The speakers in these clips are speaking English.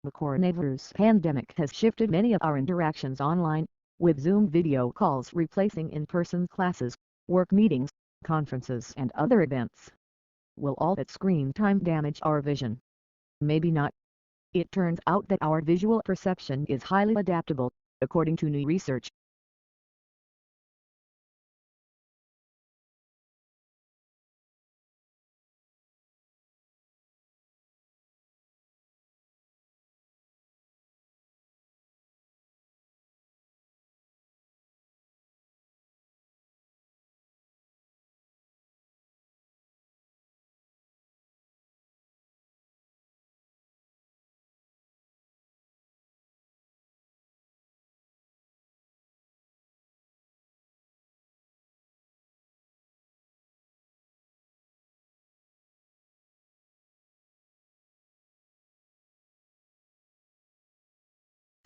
The coronavirus pandemic has shifted many of our interactions online, with Zoom video calls replacing in-person classes, work meetings, conferences and other events. Will all that screen time damage our vision? Maybe not. It turns out that our visual perception is highly adaptable, according to new research.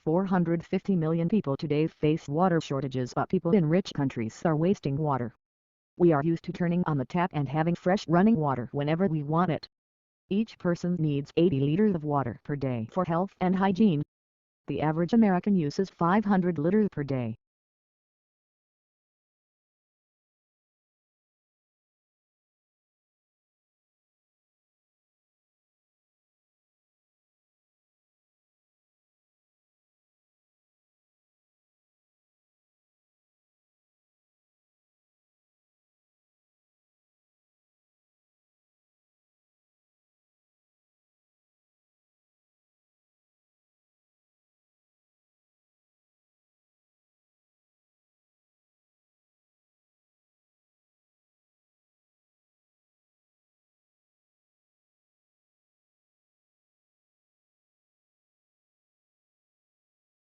$450 million people today face water shortages, but people in rich countries are wasting water. We are used to turning on the tap and having fresh running water whenever we want it. Each person needs 80 liters of water per day for health and hygiene. The average American uses 500 liters per day.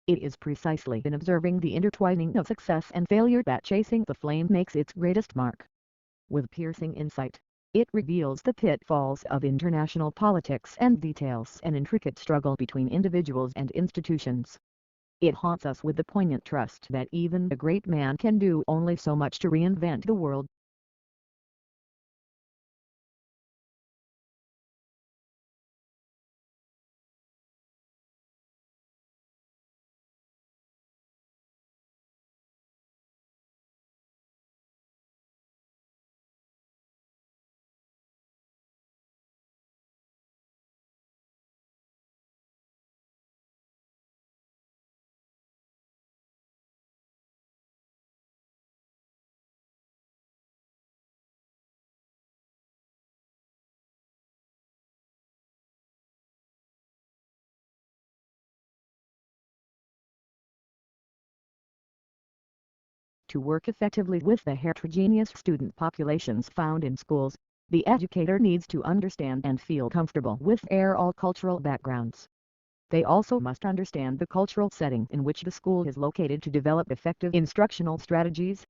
It is precisely in observing the intertwining of success and failure that Chasing the Flame makes its greatest mark. With piercing insight, it reveals the pitfalls of international politics and details an intricate struggle between individuals and institutions. It haunts us with the poignant trust that even a great man can do only so much to reinvent the world. To work effectively with the heterogeneous student populations found in schools, the educator needs to understand and feel comfortable with all cultural backgrounds. They also must understand the cultural setting in which the school is located to develop effective instructional strategies.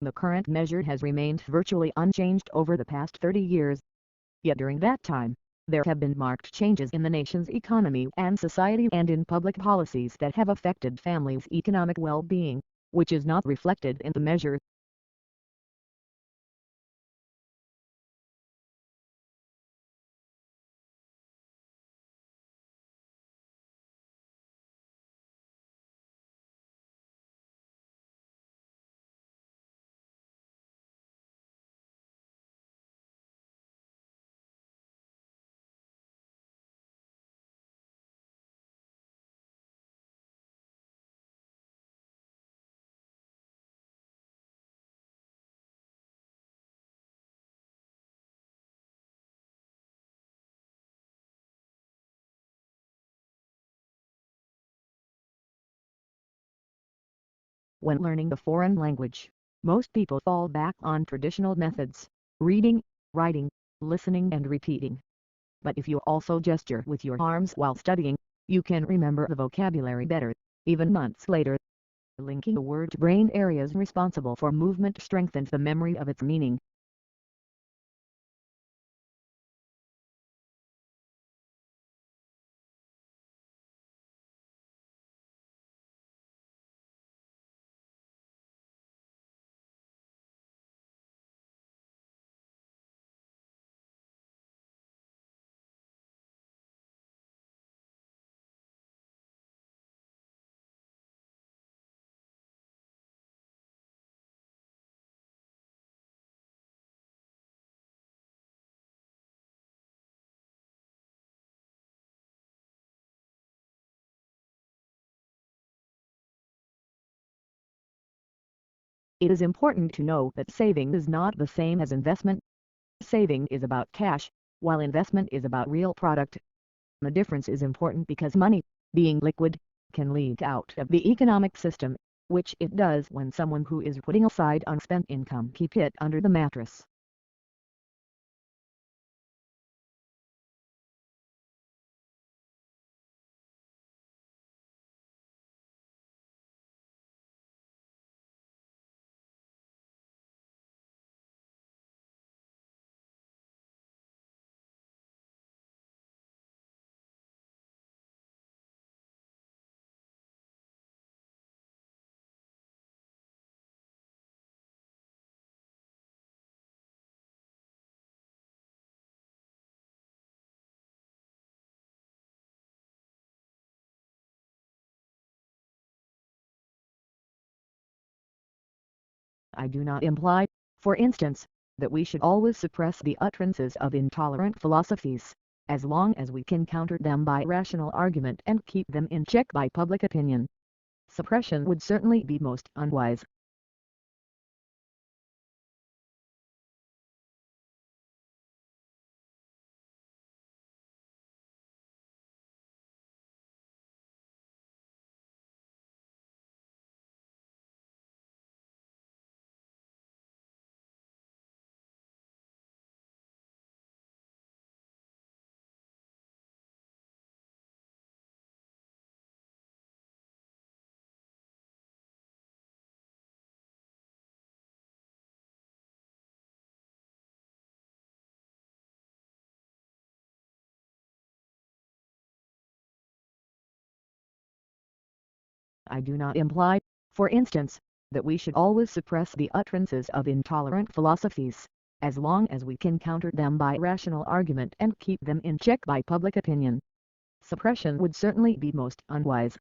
The current measure has remained virtually unchanged over the past 30 years. Yet during that time, there have been marked changes in the nation's economy and society and in public policies that have affected families' economic well-being, which is not reflected in the measure. When learning a foreign language, most people fall back on traditional methods: reading, writing, listening and repeating. But if you also gesture with your arms while studying, you can remember the vocabulary better, even months later. Linking a word to brain areas responsible for movement strengthens the memory of its meaning. It is important to know that saving is not the same as investment. Saving is about cash, while investment is about real product. The difference is important because money, being liquid, can leak out of the economic system, which it does when someone who is putting aside unspent income keep it under the mattress. I do not imply, for instance, that we should always suppress the utterances of intolerant philosophies, as long as we can counter them by rational argument and keep them in check by public opinion. Suppression would certainly be most unwise. I do not imply, for instance, that we should always suppress the utterances of intolerant philosophies, as long as we can counter them by rational argument and keep them in check by public opinion. Suppression would certainly be most unwise.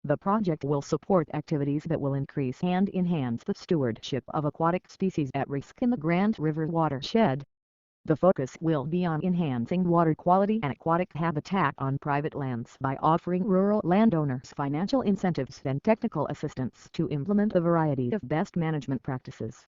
The project will support activities that will increase and enhance the stewardship of aquatic species at risk in the Grand River watershed. The focus will be on enhancing water quality and aquatic habitat on private lands by offering rural landowners financial incentives and technical assistance to implement a variety of best management practices.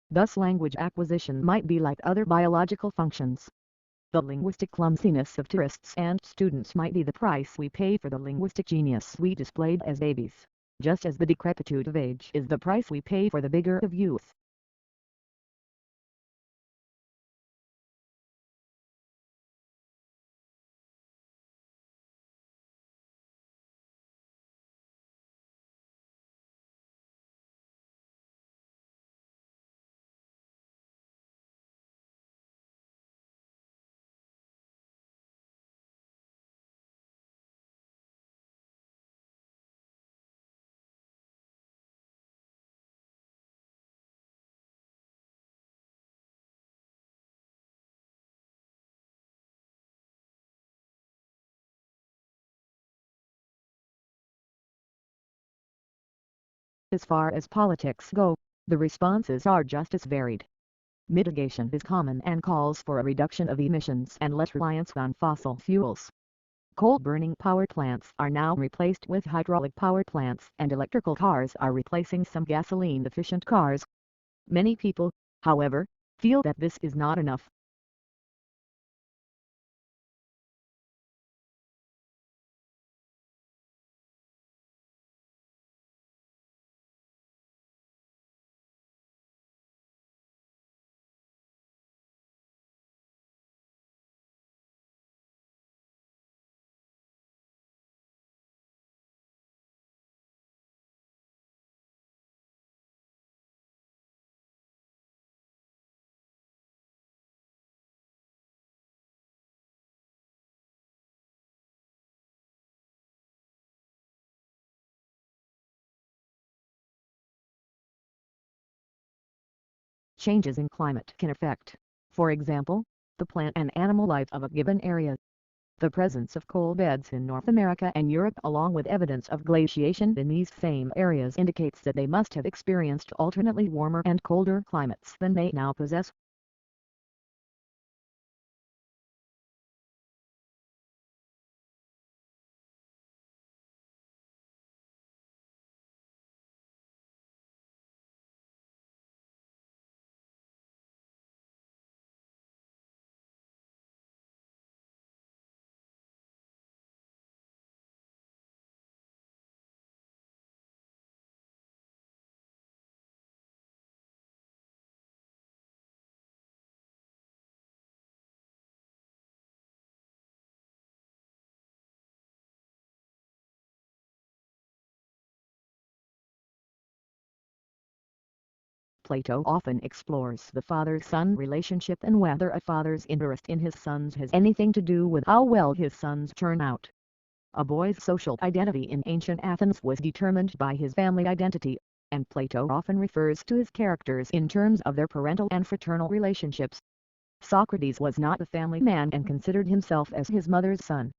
Thus language acquisition might be like other biological functions. The linguistic clumsiness of tourists and students might be the price we pay for the linguistic genius we displayed as babies, just as the decrepitude of age is the price we pay for the vigor of youth. As far as politics go, the responses are just as varied. Mitigation is common and calls for a reduction of emissions and less reliance on fossil fuels. Coal-burning power plants are now replaced with hydraulic power plants, and electrical cars are replacing some gasoline-efficient cars. Many people, however, feel that this is not enough. Changes in climate can affect, for example, the plant and animal life of a given area. The presence of coal beds in North America and Europe, along with evidence of glaciation in these same areas, indicates that they must have experienced alternately warmer and colder climates than they now possess. Plato often explores the father-son relationship and whether a father's interest in his sons has anything to do with how well his sons turn out. A boy's social identity in ancient Athens was determined by his family identity, and Plato often refers to his characters in terms of their parental and fraternal relationships. Socrates was not a family man and considered himself as his mother's son.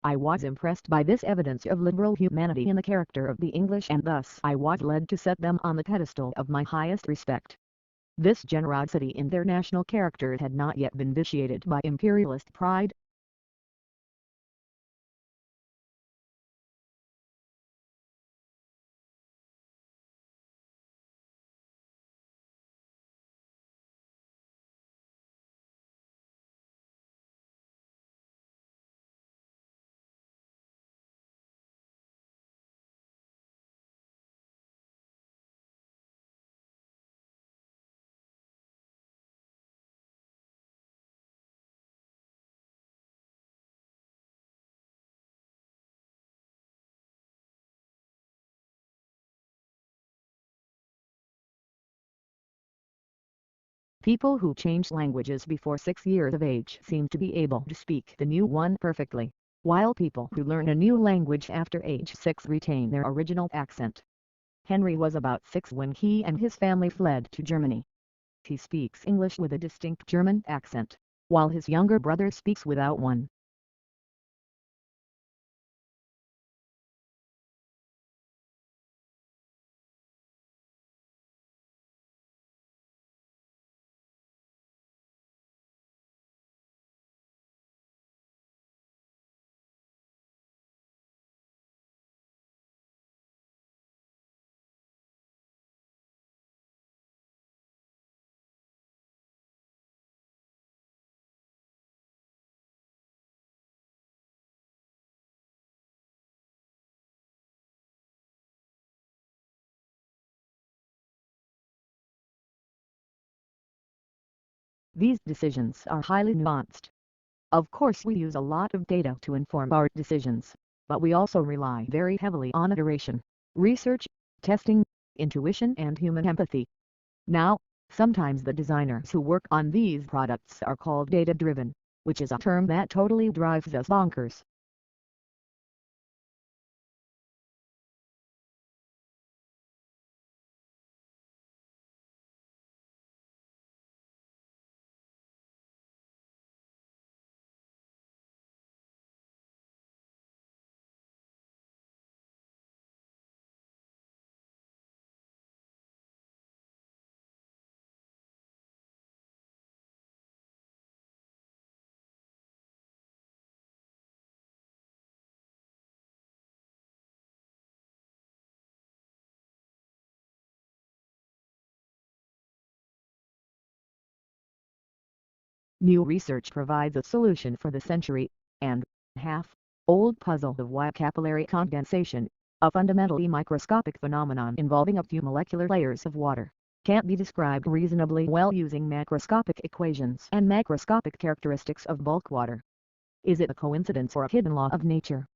I was impressed by this evidence of liberal humanity in the character of the English, and thus I was led to set them on the pedestal of my highest respect. This generosity in their national character had not yet been vitiated by imperialist pride. People who change languages before 6 years of age seem to be able to speak the new one perfectly. while people who learn a new language after age 6 retain their original accent. Henry was about 6 when he and his family fled to Germany. He speaks English with a distinct German accent, while his younger brother speaks without one. These decisions are highly nuanced. Of course we use a lot of data to inform our decisions, but we also rely very heavily on iteration, research, testing, intuition and human empathy. Now, sometimes the designers who work on these products are called data-driven, which is a term that totally drives us bonkers. New research provides a solution for the century-and-a-half-old puzzle of why capillary condensation, a fundamentally microscopic phenomenon involving a few molecular layers of water, can't be described reasonably well using macroscopic equations and macroscopic characteristics of bulk water. Is it a coincidence or a hidden law of nature?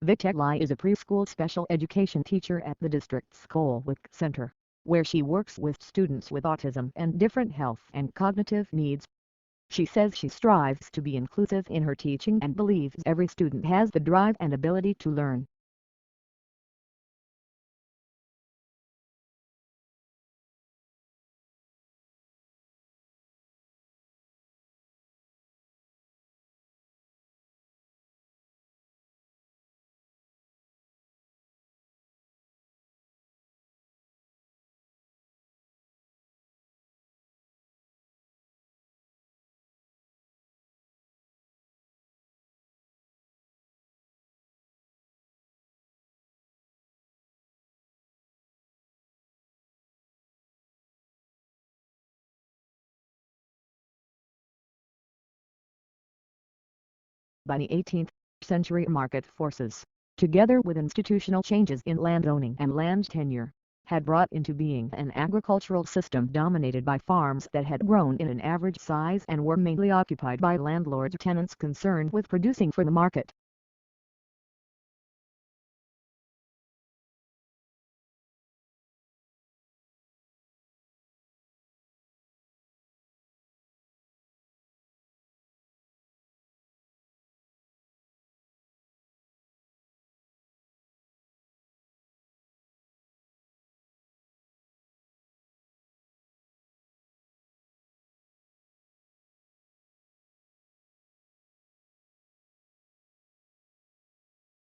Vitali is a preschool special education teacher at the district's Colwick Center, where she works with students with autism and different health and cognitive needs. She says she strives to be inclusive in her teaching and believes every student has the drive and ability to learn. By the 18th century, market forces, together with institutional changes in landowning and land tenure, had brought into being an agricultural system dominated by farms that had grown in an average size and were mainly occupied by landlords or tenants concerned with producing for the market.